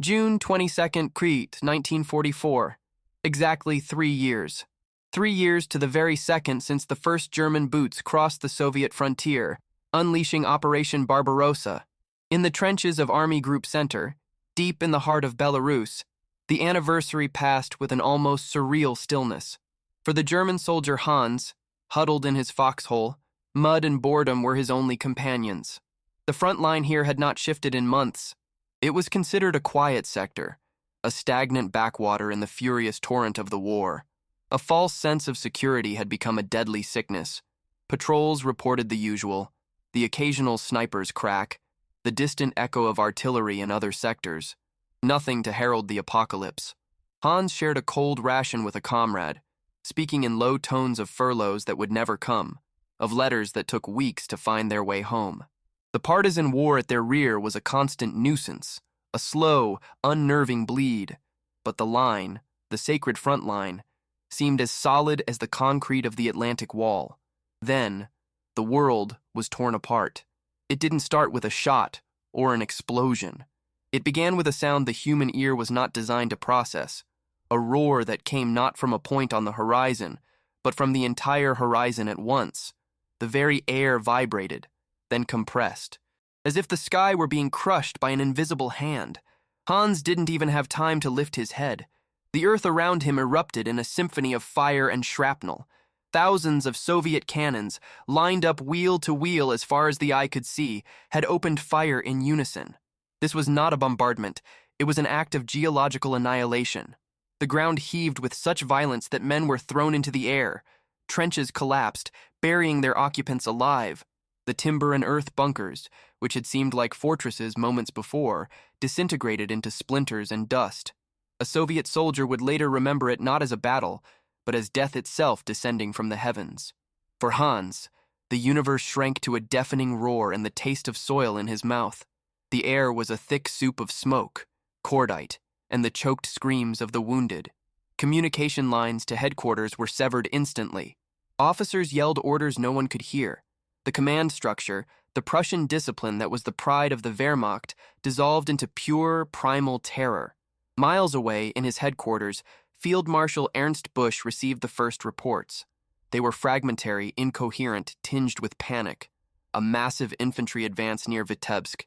June 22nd, Crete, 1944. Exactly 3 years. 3 years to the very second since the first German boots crossed the Soviet frontier, unleashing Operation Barbarossa. In the trenches of Army Group Center, deep in the heart of Belarus, the anniversary passed with an almost surreal stillness. For the German soldier Hans, huddled in his foxhole, mud and boredom were his only companions. The front line here had not shifted in months. It was considered a quiet sector, a stagnant backwater in the furious torrent of the war. A false sense of security had become a deadly sickness. Patrols reported the usual, the occasional sniper's crack, the distant echo of artillery in other sectors. Nothing to herald the apocalypse. Hans shared a cold ration with a comrade, speaking in low tones of furloughs that would never come, of letters that took weeks to find their way home. The partisan war at their rear was a constant nuisance, a slow, unnerving bleed, but the line, the sacred front line, seemed as solid as the concrete of the Atlantic Wall. Then, the world was torn apart. It didn't start with a shot or an explosion. It began with a sound the human ear was not designed to process, a roar that came not from a point on the horizon, but from the entire horizon at once. The very air vibrated, then compressed, as if the sky were being crushed by an invisible hand. Hans didn't even have time to lift his head. The earth around him erupted in a symphony of fire and shrapnel. Thousands of Soviet cannons, lined up wheel to wheel as far as the eye could see, had opened fire in unison. This was not a bombardment. It was an act of geological annihilation. The ground heaved with such violence that men were thrown into the air. Trenches collapsed, burying their occupants alive. The timber and earth bunkers, which had seemed like fortresses moments before, disintegrated into splinters and dust. A Soviet soldier would later remember it not as a battle, but as death itself descending from the heavens. For Hans, the universe shrank to a deafening roar and the taste of soil in his mouth. The air was a thick soup of smoke, cordite, and the choked screams of the wounded. Communication lines to headquarters were severed instantly. Officers yelled orders no one could hear. The command structure, the Prussian discipline that was the pride of the Wehrmacht, dissolved into pure, primal terror. Miles away, in his headquarters, Field Marshal Ernst Busch received the first reports. They were fragmentary, incoherent, tinged with panic. A massive infantry advance near Vitebsk.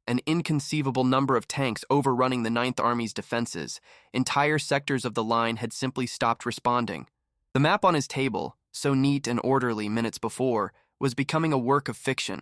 An inconceivable number of tanks overrunning the Ninth Army's defenses. Entire sectors of the line had simply stopped responding. The map on his table, so neat and orderly minutes before, was becoming a work of fiction.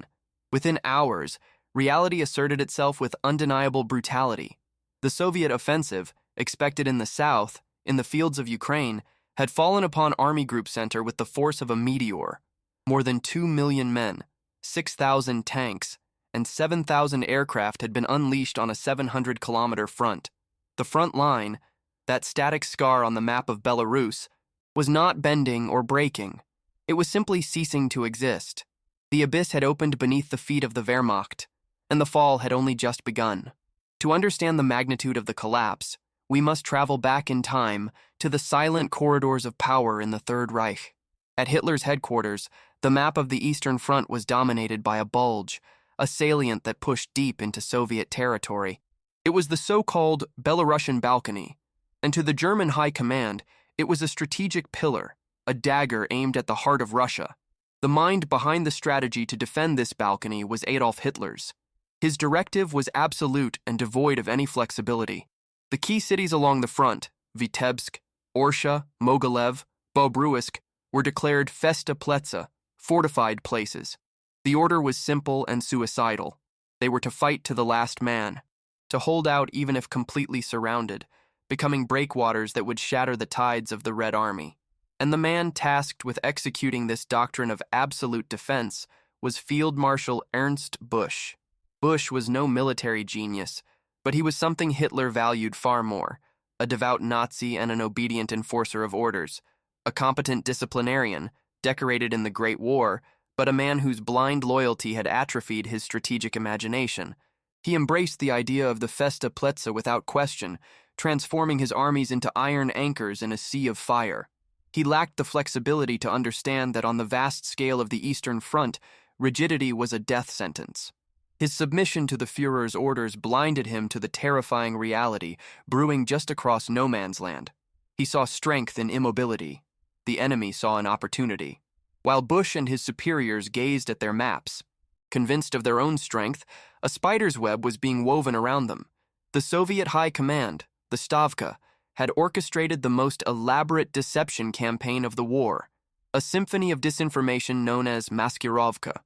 Within hours, reality asserted itself with undeniable brutality. The Soviet offensive, expected in the south, in the fields of Ukraine, had fallen upon Army Group Center with the force of a meteor. More than 2 million men, 6,000 tanks, and 7,000 aircraft had been unleashed on a 700-kilometer front. The front line, that static scar on the map of Belarus, was not bending or breaking. It was simply ceasing to exist. The abyss had opened beneath the feet of the Wehrmacht, and the fall had only just begun. To understand the magnitude of the collapse, we must travel back in time to the silent corridors of power in the Third Reich. At Hitler's headquarters, the map of the Eastern Front was dominated by a bulge, a salient that pushed deep into Soviet territory. It was the so-called Belarusian Balcony, and to the German High Command, it was a strategic pillar, a dagger aimed at the heart of Russia. The mind behind the strategy to defend this balcony was Adolf Hitler's. His directive was absolute and devoid of any flexibility. The key cities along the front, Vitebsk, Orsha, Mogilev, Bobruisk, were declared Festa Pletsa, fortified places. The order was simple and suicidal. They were to fight to the last man, to hold out even if completely surrounded, becoming breakwaters that would shatter the tides of the Red Army. And the man tasked with executing this doctrine of absolute defense was Field Marshal Ernst Busch. Busch was no military genius, but he was something Hitler valued far more, a devout Nazi and an obedient enforcer of orders, a competent disciplinarian, decorated in the Great War, but a man whose blind loyalty had atrophied his strategic imagination. He embraced the idea of the Festa Pletsa without question, transforming his armies into iron anchors in a sea of fire. He lacked the flexibility to understand that on the vast scale of the Eastern Front, rigidity was a death sentence. His submission to the Führer's orders blinded him to the terrifying reality brewing just across no man's land. He saw strength in immobility. The enemy saw an opportunity. While Bush and his superiors gazed at their maps, convinced of their own strength, a spider's web was being woven around them. The Soviet High Command, the Stavka, had orchestrated the most elaborate deception campaign of the war, a symphony of disinformation known as maskirovka.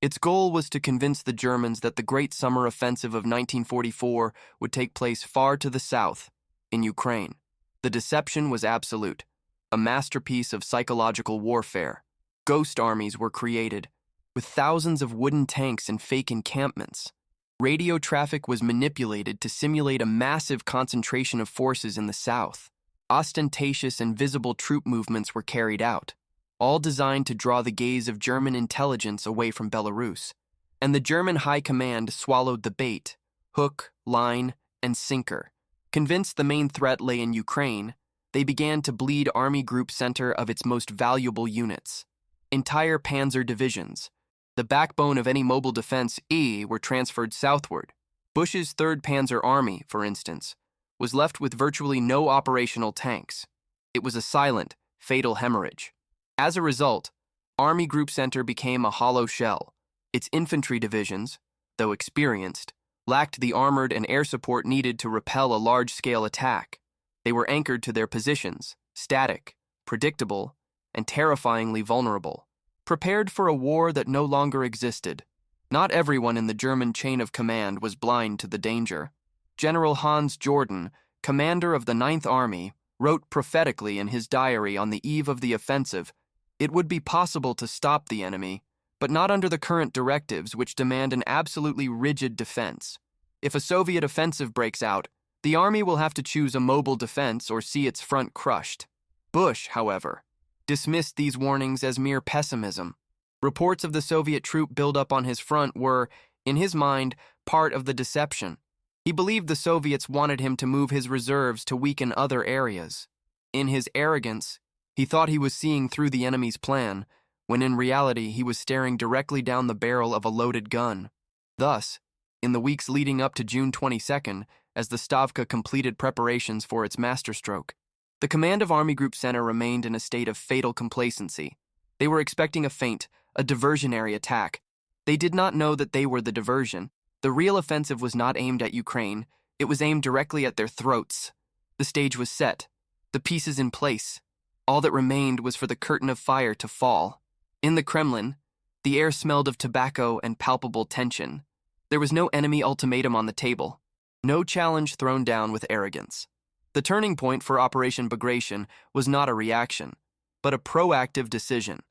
Its goal was to convince the Germans that the Great Summer Offensive of 1944 would take place far to the south, in Ukraine. The deception was absolute, a masterpiece of psychological warfare. Ghost armies were created, with thousands of wooden tanks and fake encampments. Radio traffic was manipulated to simulate a massive concentration of forces in the south. Ostentatious and visible troop movements were carried out, all designed to draw the gaze of German intelligence away from Belarus. And the German High Command swallowed the bait, hook, line, and sinker. Convinced the main threat lay in Ukraine, they began to bleed Army Group Center of its most valuable units. Entire panzer divisions, the backbone of any mobile defense, were transferred southward. Bush's 3rd Panzer Army, for instance, was left with virtually no operational tanks. It was a silent, fatal hemorrhage. As a result, Army Group Center became a hollow shell. Its infantry divisions, though experienced, lacked the armored and air support needed to repel a large-scale attack. They were anchored to their positions, static, predictable, and terrifyingly vulnerable, prepared for a war that no longer existed. Not everyone in the German chain of command was blind to the danger. General Hans Jordan, commander of the 9th Army, wrote prophetically in his diary on the eve of the offensive, "It would be possible to stop the enemy, but not under the current directives which demand an absolutely rigid defense. If a Soviet offensive breaks out, the army will have to choose a mobile defense or see its front crushed." Bush, however, dismissed these warnings as mere pessimism. Reports of the Soviet troop buildup on his front were, in his mind, part of the deception. He believed the Soviets wanted him to move his reserves to weaken other areas. In his arrogance, he thought he was seeing through the enemy's plan, when in reality he was staring directly down the barrel of a loaded gun. Thus, in the weeks leading up to June 22nd, as the Stavka completed preparations for its masterstroke, the command of Army Group Center remained in a state of fatal complacency. They were expecting a feint, a diversionary attack. They did not know that they were the diversion. The real offensive was not aimed at Ukraine, it was aimed directly at their throats. The stage was set, the pieces in place. All that remained was for the curtain of fire to fall. In the Kremlin, the air smelled of tobacco and palpable tension. There was no enemy ultimatum on the table, no challenge thrown down with arrogance. The turning point for Operation Bagration was not a reaction, but a proactive decision,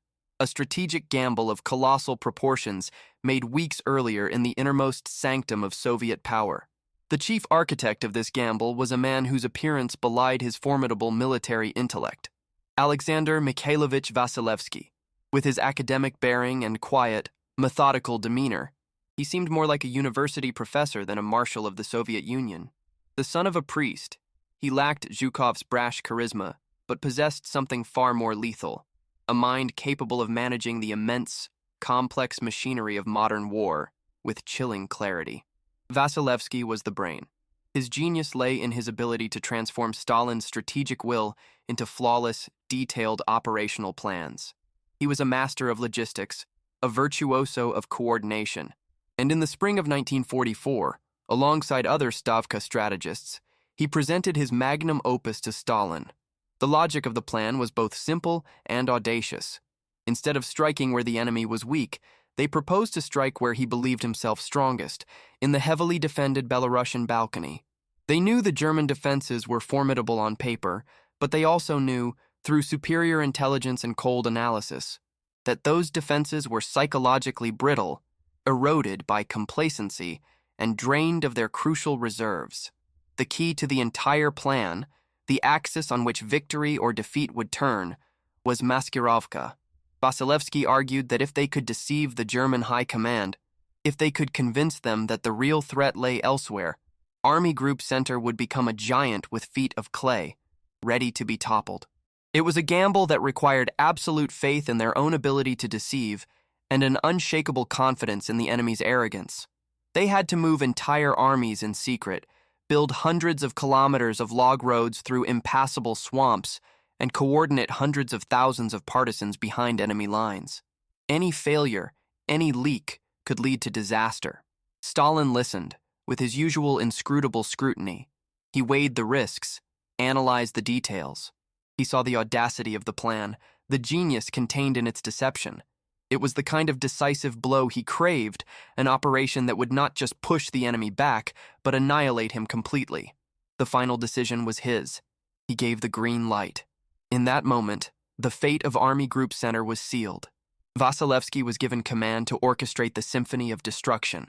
a strategic gamble of colossal proportions made weeks earlier in the innermost sanctum of Soviet power. The chief architect of this gamble was a man whose appearance belied his formidable military intellect, Alexander Mikhailovich Vasilevsky. With his academic bearing and quiet, methodical demeanor, he seemed more like a university professor than a marshal of the Soviet Union. The son of a priest, he lacked Zhukov's brash charisma, but possessed something far more lethal, a mind capable of managing the immense, complex machinery of modern war with chilling clarity. Vasilevsky was the brain. His genius lay in his ability to transform Stalin's strategic will into flawless, detailed operational plans. He was a master of logistics, a virtuoso of coordination, and in the spring of 1944, alongside other Stavka strategists, he presented his magnum opus to Stalin. The logic of the plan was both simple and audacious. Instead of striking where the enemy was weak, they proposed to strike where he believed himself strongest, in the heavily defended Belarusian balcony. They knew the German defenses were formidable on paper, but they also knew, through superior intelligence and cold analysis, that those defenses were psychologically brittle, eroded by complacency, and drained of their crucial reserves. The key to the entire plan, the axis on which victory or defeat would turn, was maskirovka. Vasilevsky argued that if they could deceive the German High Command, if they could convince them that the real threat lay elsewhere, Army Group Center would become a giant with feet of clay, ready to be toppled. It was a gamble that required absolute faith in their own ability to deceive and an unshakable confidence in the enemy's arrogance. They had to move entire armies in secret, build hundreds of kilometers of log roads through impassable swamps, and coordinate hundreds of thousands of partisans behind enemy lines. Any failure, any leak, could lead to disaster. Stalin listened, with his usual inscrutable scrutiny. He weighed the risks, analyzed the details. He saw the audacity of the plan, the genius contained in its deception. It was the kind of decisive blow he craved, an operation that would not just push the enemy back, but annihilate him completely. The final decision was his. He gave the green light. In that moment, the fate of Army Group Center was sealed. Vasilevsky was given command to orchestrate the symphony of destruction.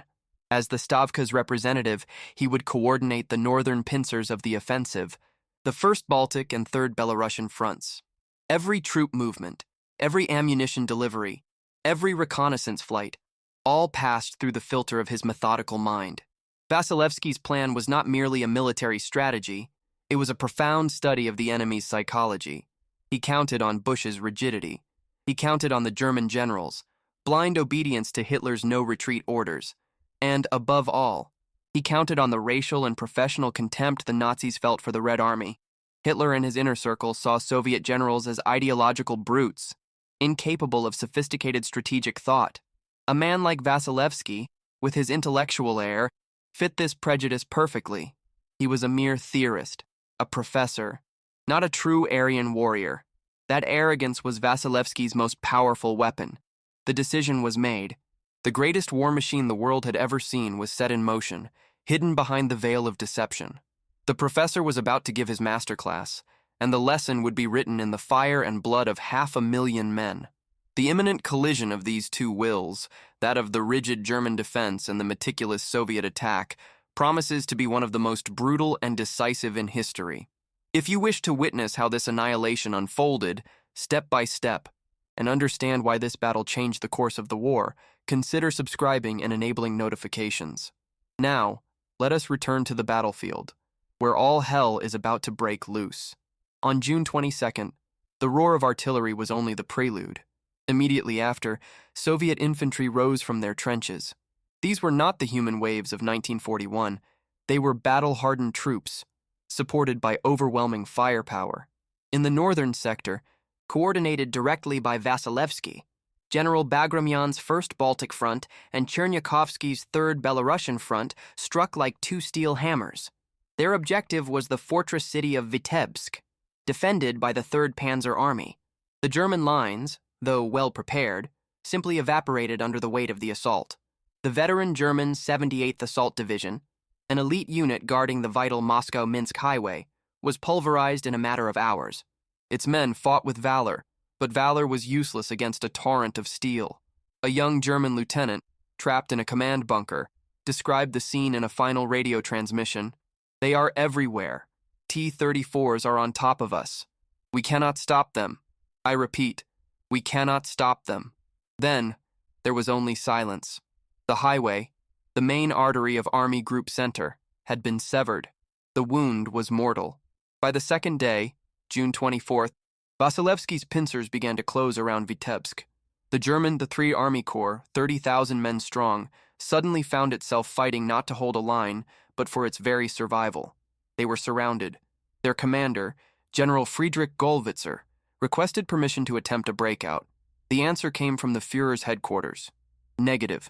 As the Stavka's representative, he would coordinate the northern pincers of the offensive, the 1st Baltic and 3rd Belarusian fronts. Every troop movement, every ammunition delivery, every reconnaissance flight, all passed through the filter of his methodical mind. Vasilevsky's plan was not merely a military strategy, it was a profound study of the enemy's psychology. He counted on Bush's rigidity. He counted on the German generals, blind obedience to Hitler's no-retreat orders. And, above all, he counted on the racial and professional contempt the Nazis felt for the Red Army. Hitler and his inner circle saw Soviet generals as ideological brutes, incapable of sophisticated strategic thought. A man like Vasilevsky, with his intellectual air, fit this prejudice perfectly. He was a mere theorist, a professor, not a true Aryan warrior. That arrogance was Vasilevsky's most powerful weapon. The decision was made. The greatest war machine the world had ever seen was set in motion, hidden behind the veil of deception. The professor was about to give his masterclass, and the lesson would be written in the fire and blood of 500,000 men. The imminent collision of these two wills, that of the rigid German defense and the meticulous Soviet attack, promises to be one of the most brutal and decisive in history. If you wish to witness how this annihilation unfolded, step by step, and understand why this battle changed the course of the war, consider subscribing and enabling notifications. Now, let us return to the battlefield, where all hell is about to break loose. On June 22nd, the roar of artillery was only the prelude. Immediately after, Soviet infantry rose from their trenches. These were not the human waves of 1941. They were battle-hardened troops, supported by overwhelming firepower. In the northern sector, coordinated directly by Vasilevsky, General Bagramyan's 1st Baltic Front and Chernyakovsky's 3rd Belarusian Front struck like two steel hammers. Their objective was the fortress city of Vitebsk, defended by the 3rd Panzer Army. The German lines, though well prepared, simply evaporated under the weight of the assault. The veteran German 78th Assault Division, an elite unit guarding the vital Moscow-Minsk highway, was pulverized in a matter of hours. Its men fought with valor, but valor was useless against a torrent of steel. A young German lieutenant, trapped in a command bunker, described the scene in a final radio transmission. "They are everywhere. T-34s are on top of us. We cannot stop them. I repeat, we cannot stop them." Then, there was only silence. The highway, the main artery of Army Group Center, had been severed. The wound was mortal. By the second day, June 24th, Vasilevsky's pincers began to close around Vitebsk. The 3 Army Corps, 30,000 men strong, suddenly found itself fighting not to hold a line, but for its very survival. They were surrounded. Their commander, General Friedrich Gollwitzer, requested permission to attempt a breakout. The answer came from the Führer's headquarters. Negative.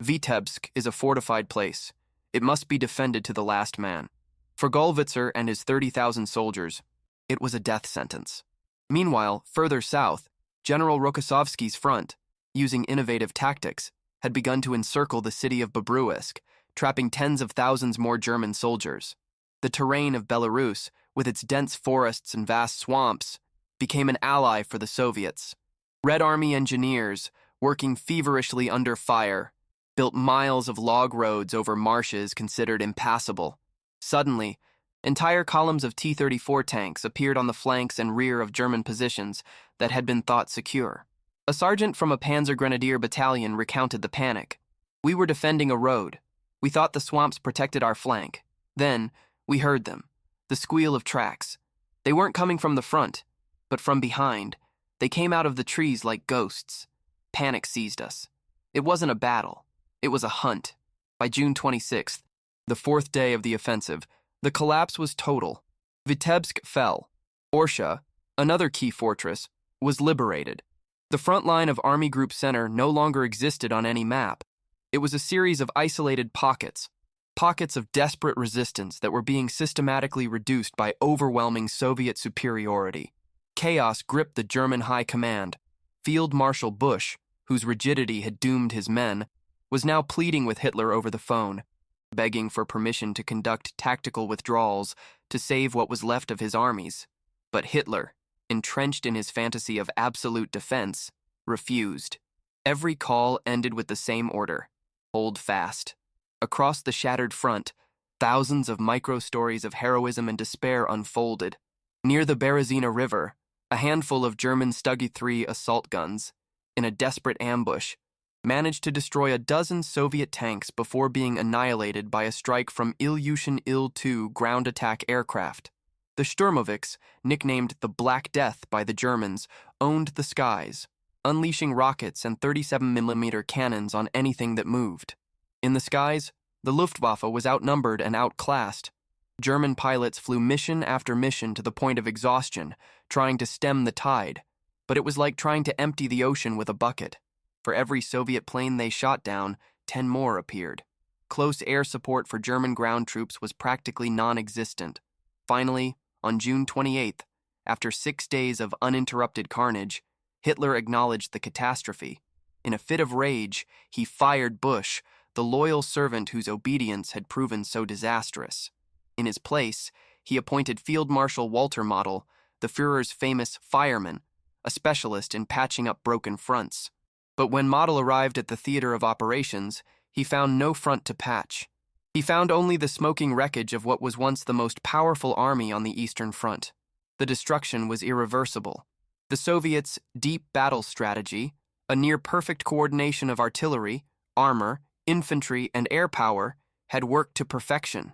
Vitebsk is a fortified place. It must be defended to the last man. For Gollwitzer and his 30,000 soldiers, it was a death sentence. Meanwhile, further south, General Rokossovsky's front, using innovative tactics, had begun to encircle the city of Bobruisk, trapping tens of thousands more German soldiers. The terrain of Belarus, with its dense forests and vast swamps, became an ally for the Soviets. Red Army engineers, working feverishly under fire, built miles of log roads over marshes considered impassable. Suddenly, entire columns of T-34 tanks appeared on the flanks and rear of German positions that had been thought secure. A sergeant from a Panzer Grenadier battalion recounted the panic. "We were defending a road. We thought the swamps protected our flank. Then, we heard them. The squeal of tracks. They weren't coming from the front, but from behind. They came out of the trees like ghosts. Panic seized us. It wasn't a battle. It was a hunt. By June 26th, the fourth day of the offensive, the collapse was total. Vitebsk fell. Orsha, another key fortress, was liberated. The front line of Army Group Center no longer existed on any map. It was a series of isolated pockets of desperate resistance that were being systematically reduced by overwhelming Soviet superiority. Chaos gripped the German High Command. Field Marshal Busch, whose rigidity had doomed his men, was now pleading with Hitler over the phone, begging for permission to conduct tactical withdrawals to save what was left of his armies. But Hitler, entrenched in his fantasy of absolute defense, refused. Every call ended with the same order: hold fast. Across the shattered front, thousands of micro-stories of heroism and despair unfolded. Near the Berezina River, a handful of German Stuggy 3 assault guns, in a desperate ambush, managed to destroy a dozen Soviet tanks before being annihilated by a strike from Ilyushin Il-2 ground attack aircraft. The Sturmovix, nicknamed the Black Death by the Germans, owned the skies, unleashing rockets and 37mm cannons on anything that moved. In the skies, the Luftwaffe was outnumbered and outclassed. German pilots flew mission after mission to the point of exhaustion, trying to stem the tide, but it was like trying to empty the ocean with a bucket. For every Soviet plane they shot down, 10 more appeared. Close air support for German ground troops was practically non-existent. Finally, on June 28th, after 6 days of uninterrupted carnage, Hitler acknowledged the catastrophe. In a fit of rage, he fired Busch, the loyal servant whose obedience had proven so disastrous. In his place, he appointed Field Marshal Walter Model, the Führer's famous fireman, a specialist in patching up broken fronts. But when Model arrived at the theater of operations, he found no front to patch. He found only the smoking wreckage of what was once the most powerful army on the Eastern Front. The destruction was irreversible. The Soviets' deep battle strategy, a near-perfect coordination of artillery, armor, infantry, and air power, had worked to perfection.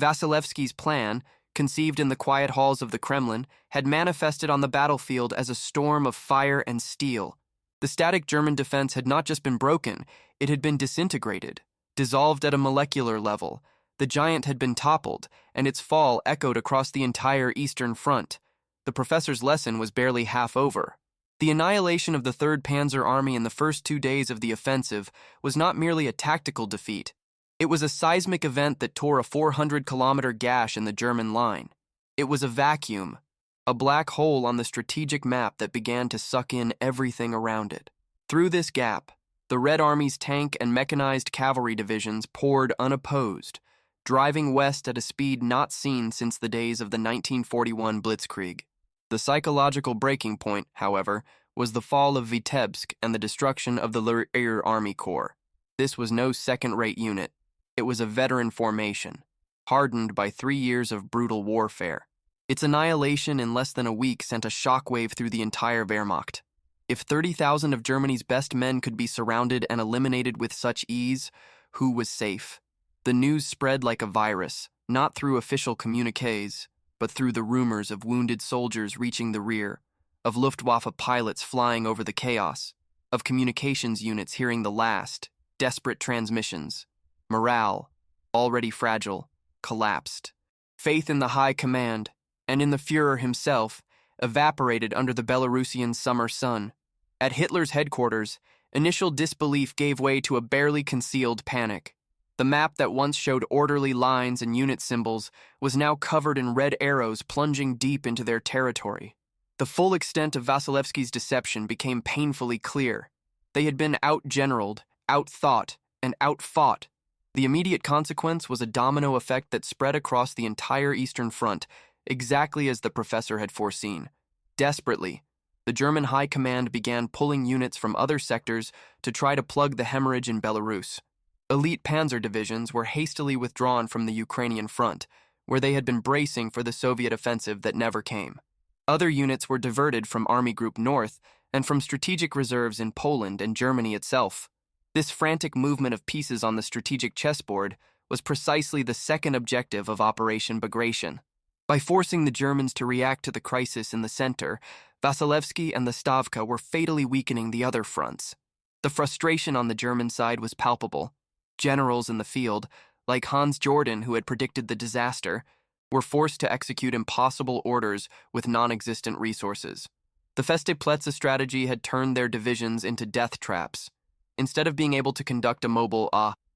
Vasilevsky's plan, conceived in the quiet halls of the Kremlin, had manifested on the battlefield as a storm of fire and steel. The static German defense had not just been broken, it had been disintegrated, dissolved at a molecular level. The giant had been toppled, and its fall echoed across the entire Eastern Front. The professor's lesson was barely half over. The annihilation of the 3rd Panzer Army in the first 2 days of the offensive was not merely a tactical defeat. It was a seismic event that tore a 400-kilometer gash in the German line. It was a vacuum, a black hole on the strategic map that began to suck in everything around it. Through this gap, the Red Army's tank and mechanized cavalry divisions poured unopposed, driving west at a speed not seen since the days of the 1941 Blitzkrieg. The psychological breaking point, however, was the fall of Vitebsk and the destruction of the Rear Army Corps. This was no second-rate unit. It was a veteran formation, hardened by 3 years of brutal warfare. Its annihilation in less than a week sent a shockwave through the entire Wehrmacht. If 30,000 of Germany's best men could be surrounded and eliminated with such ease, who was safe? The news spread like a virus, not through official communiques, but through the rumors of wounded soldiers reaching the rear, of Luftwaffe pilots flying over the chaos, of communications units hearing the last, desperate transmissions. Morale, already fragile, collapsed. Faith in the high command, and in the Führer himself, evaporated under the Belarusian summer sun. At Hitler's headquarters, initial disbelief gave way to a barely concealed panic. The map that once showed orderly lines and unit symbols was now covered in red arrows plunging deep into their territory. The full extent of Vasilevsky's deception became painfully clear. They had been out-generaled, out-thought, and out-fought. The immediate consequence was a domino effect that spread across the entire Eastern Front, exactly as the professor had foreseen. Desperately, the German High Command began pulling units from other sectors to try to plug the hemorrhage in Belarus. Elite panzer divisions were hastily withdrawn from the Ukrainian front, where they had been bracing for the Soviet offensive that never came. Other units were diverted from Army Group North and from strategic reserves in Poland and Germany itself. This frantic movement of pieces on the strategic chessboard was precisely the second objective of Operation Bagration. By forcing the Germans to react to the crisis in the center, Vasilevsky and the Stavka were fatally weakening the other fronts. The frustration on the German side was palpable. Generals in the field, like Hans Jordan, who had predicted the disaster, were forced to execute impossible orders with non-existent resources. The Festeplätze strategy had turned their divisions into death traps. Instead of being able to conduct a mobile,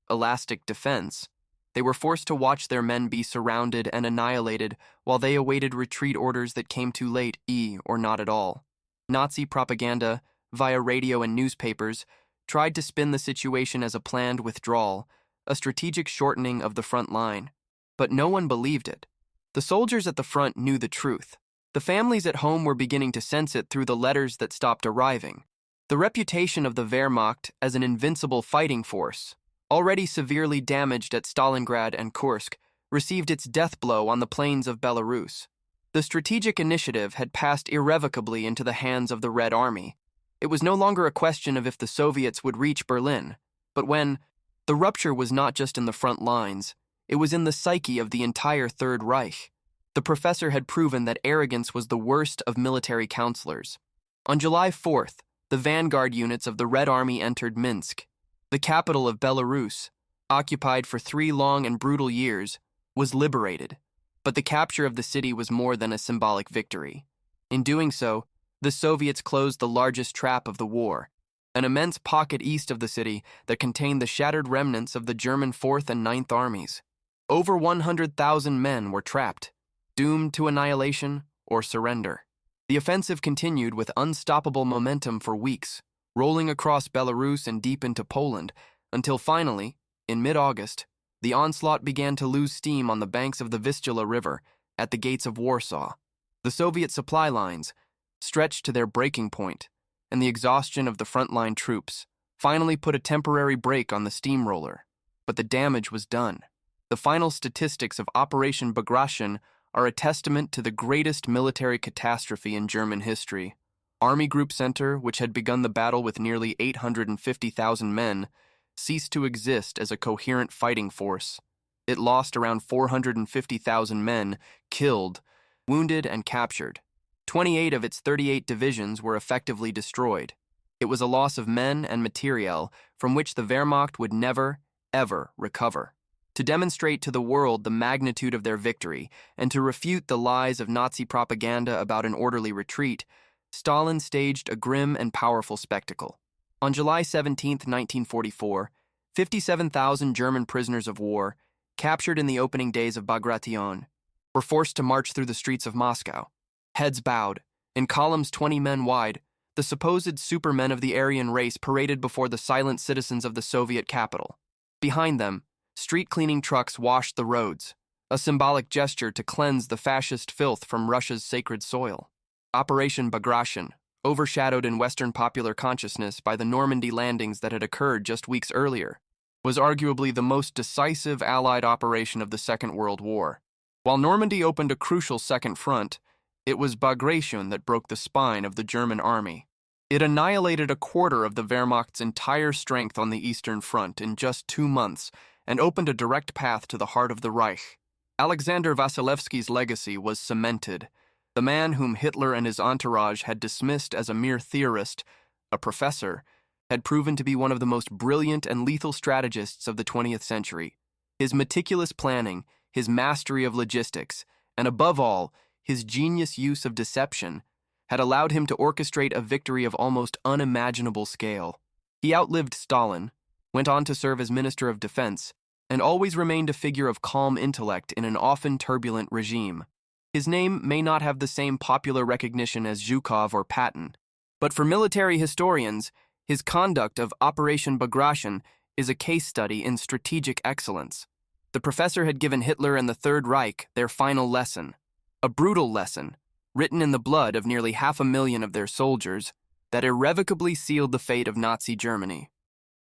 elastic defense, they were forced to watch their men be surrounded and annihilated while they awaited retreat orders that came too late, or not at all. Nazi propaganda, via radio and newspapers, tried to spin the situation as a planned withdrawal, a strategic shortening of the front line. But no one believed it. The soldiers at the front knew the truth. The families at home were beginning to sense it through the letters that stopped arriving. The reputation of the Wehrmacht as an invincible fighting force, already severely damaged at Stalingrad and Kursk, received its death blow on the plains of Belarus. The strategic initiative had passed irrevocably into the hands of the Red Army. It was no longer a question of if the Soviets would reach Berlin, but when. The rupture was not just in the front lines, it was in the psyche of the entire Third Reich. The professor had proven that arrogance was the worst of military counselors. On July 4th, the vanguard units of the Red Army entered Minsk. The capital of Belarus, occupied for 3 long and brutal years, was liberated, but the capture of the city was more than a symbolic victory. In doing so, the Soviets closed the largest trap of the war, an immense pocket east of the city that contained the shattered remnants of the German 4th and 9th Armies. Over 100,000 men were trapped, doomed to annihilation or surrender. The offensive continued with unstoppable momentum for weeks, rolling across Belarus and deep into Poland, until finally, in mid-August, the onslaught began to lose steam on the banks of the Vistula River at the gates of Warsaw. The Soviet supply lines, stretched to their breaking point, and the exhaustion of the frontline troops finally put a temporary brake on the steamroller. But the damage was done. The final statistics of Operation Bagration are a testament to the greatest military catastrophe in German history. Army Group Center, which had begun the battle with nearly 850,000 men, ceased to exist as a coherent fighting force. It lost around 450,000 men, killed, wounded, and captured. 28 of its 38 divisions were effectively destroyed. It was a loss of men and materiel from which the Wehrmacht would never, ever recover. To demonstrate to the world the magnitude of their victory and to refute the lies of Nazi propaganda about an orderly retreat, Stalin staged a grim and powerful spectacle. On July 17, 1944, 57,000 German prisoners of war, captured in the opening days of Bagration, were forced to march through the streets of Moscow. Heads bowed, in columns 20 men wide, the supposed supermen of the Aryan race paraded before the silent citizens of the Soviet capital. Behind them, street-cleaning trucks washed the roads, a symbolic gesture to cleanse the fascist filth from Russia's sacred soil. Operation Bagration, overshadowed in Western popular consciousness by the Normandy landings that had occurred just weeks earlier, was arguably the most decisive Allied operation of the Second World War. While Normandy opened a crucial second front, it was Bagration that broke the spine of the German army. It annihilated a quarter of the Wehrmacht's entire strength on the Eastern Front in just 2 months and opened a direct path to the heart of the Reich. Alexander Vasilevsky's legacy was cemented. The man whom Hitler and his entourage had dismissed as a mere theorist, a professor, had proven to be one of the most brilliant and lethal strategists of the 20th century. His meticulous planning, his mastery of logistics, and above all, his genius use of deception had allowed him to orchestrate a victory of almost unimaginable scale. He outlived Stalin, went on to serve as Minister of Defense, and always remained a figure of calm intellect in an often turbulent regime. His name may not have the same popular recognition as Zhukov or Patton, but for military historians, his conduct of Operation Bagration is a case study in strategic excellence. The professor had given Hitler and the Third Reich their final lesson, a brutal lesson, written in the blood of nearly 500,000 of their soldiers, that irrevocably sealed the fate of Nazi Germany.